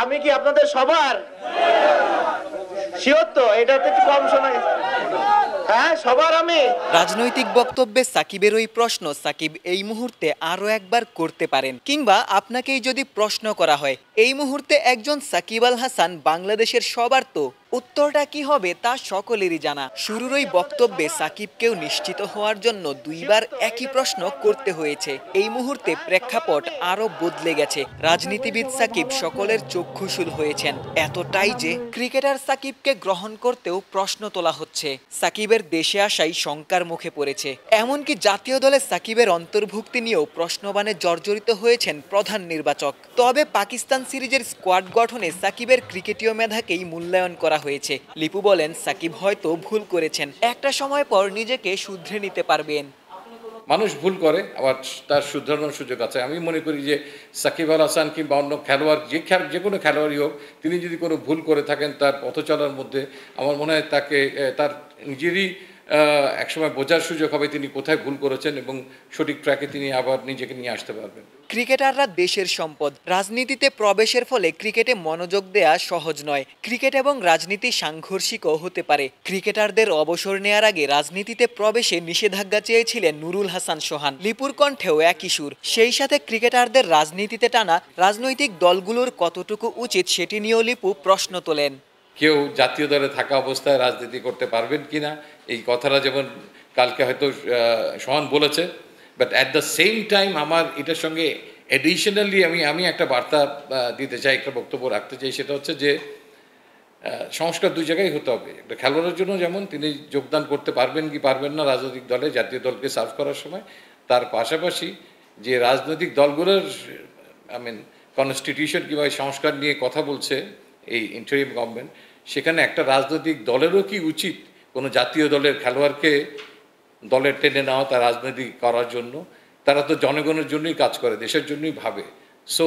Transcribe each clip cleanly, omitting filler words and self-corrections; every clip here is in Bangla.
আমি কি আপনাদের সবার শিওর তো? এটা তো একটু কম শোনায়। হ্যাঁ, সবার আমি। রাজনৈতিক বক্তব্যে সাকিবের ওই প্রশ্ন সাকিব এই মুহূর্তে আরো একবার করতে পারেন, কিংবা আপনাকেই যদি প্রশ্ন করা হয় এই মুহূর্তে একজন সাকিব আল হাসান বাংলাদেশের সবার, তো উত্তরটা কি হবে তা সকলেরই জানা। শুরুর ওই বক্তব্যে সাকিবকেও নিশ্চিত হওয়ার জন্য দুইবার একই প্রশ্ন করতে হয়েছে। এই মুহূর্তে প্রেক্ষাপট আরো বদলে গেছে। রাজনীতিবিদ সাকিব সকলের চক্ষুশূল হয়েছেন, এতটাই যে ক্রিকেটার সাকিবকে গ্রহণ করতেও প্রশ্ন তোলা হচ্ছে। সাকিবের দেশে আসাই শঙ্কার মুখে পড়েছে। এমনকি জাতীয় দলে সাকিবের অন্তর্ভুক্তি নিয়েও প্রশ্নবাণে জর্জরিত হয়েছেন প্রধান নির্বাচক। তবে পাকিস্তান সিরিজের স্কোয়াড গঠনে সাকিবের ক্রিকেটীয় মেধাকেই মূল্যায়ন করা হয়েছে। লিপু বলেন, সাকিব হয়তো ভুল করেছেন, একটা সময় পর নিজেকে শুধরে নিতে পারবেন। মানুষ ভুল করে, আবার তার শুধরানোর সুযোগ আছে। আমি মনে করি যে সাকিব আল হাসান কিংবা অন্য খেলোয়াড়, যে কোনো খেলোয়াড়ই হোক, তিনি যদি কোনো ভুল করে থাকেন তার পথ চলার মধ্যে, আমার মনে হয় তাকে তার নিজেরই একসময় বোঝার সুযোগ হবে তিনি কোথায় ভুল করেছেন এবং সঠিক ট্র্যাকে তিনি আবার নিজেকে নিয়ে আসতে পারবেন। ক্রিকেটাররা দেশের সম্পদ। রাজনীতিতে প্রবেশের ফলে ক্রিকেটে মনোযোগ দেয়া সহজ নয়। ক্রিকেট এবং রাজনীতি সাংঘর্ষিকও হতে পারে। ক্রিকেটারদের অবসর নেয়ার আগে রাজনীতিতে প্রবেশে নিষেধাজ্ঞা চেয়েছিলেন নুরুল হাসান সোহান। লিপুর কণ্ঠেও একই সুর। সেই সাথে ক্রিকেটারদের রাজনীতিতে টানা রাজনৈতিক দলগুলোর কতটুকু উচিত সেটি নিয়েও লিপু প্রশ্ন তোলেন। কেউ জাতীয় দলে থাকা অবস্থায় রাজনীতি করতে পারবেন কিনা, এই কথাটা যেমন কালকে হয়তো সোহান বলেছে, but at the same time আমার এটার সঙ্গে এডিশনালি আমি একটা বার্তা দিতে চাই, একটা বক্তব্য রাখতে চাই। সেটা হচ্ছে যে সংস্কার দুই জায়গায় হতে হবে। একটা খেলোয়াড়ের জন্য যেমন তিনি যোগদান করতে পারবেন কি পারবেন না রাজনৈতিক দলে, জাতীয় দলকে সার্ভ করার সময়, তার পাশাপাশি যে রাজনৈতিক দলগুলোর কনস্টিটিউশন কিংবা সংস্কার নিয়ে কথা বলছে এই ইন্টারিম গভর্নমেন্ট, সেখানে একটা রাজনৈতিক দলেরও কি উচিত কোনো জাতীয় দলের খেলোয়াড়কে দলের টেনে নেওয়া তার রাজনীতি করার জন্য? তারা তো জনগণের জন্যই কাজ করে, দেশের জন্যই ভাবে। So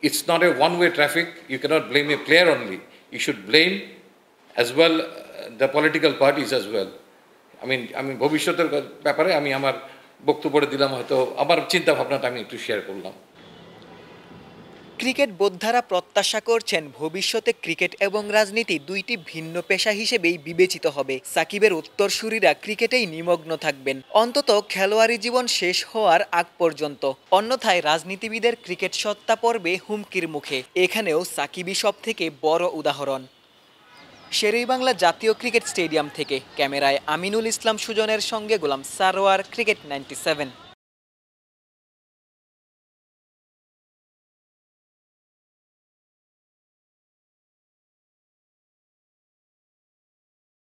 it's not a one way traffic. You can't blame a player only, you should blame as well the political parties as well. আমি ভবিষ্যতের ব্যাপারে আমি আমার বক্তব্য দিলাম, হয়তো আমার চিন্তা ভাবনাটা আমি একটু শেয়ার করলাম। ক্রিকেট বোদ্ধারা প্রত্যাশা করছেন ভবিষ্যতে ক্রিকেট এবং রাজনীতি দুইটি ভিন্ন পেশা হিসেবেই বিবেচিত হবে। সাকিবের উত্তরসূরিরা ক্রিকেটেই নিমগ্ন থাকবেন, অন্তত খেলোয়াড়ি জীবন শেষ হওয়ার আগ পর্যন্ত। অন্যথায় রাজনীতিবিদের ক্রিকেট সত্তা পড়বে হুমকির মুখে। এখানেও সাকিবই সব থেকে বড় উদাহরণ। শেরেবাংলা জাতীয় ক্রিকেট স্টেডিয়াম থেকে ক্যামেরায় আমিনুল ইসলাম সুজনের সঙ্গে গোলাম সারোয়ার, ক্রিকেট 97।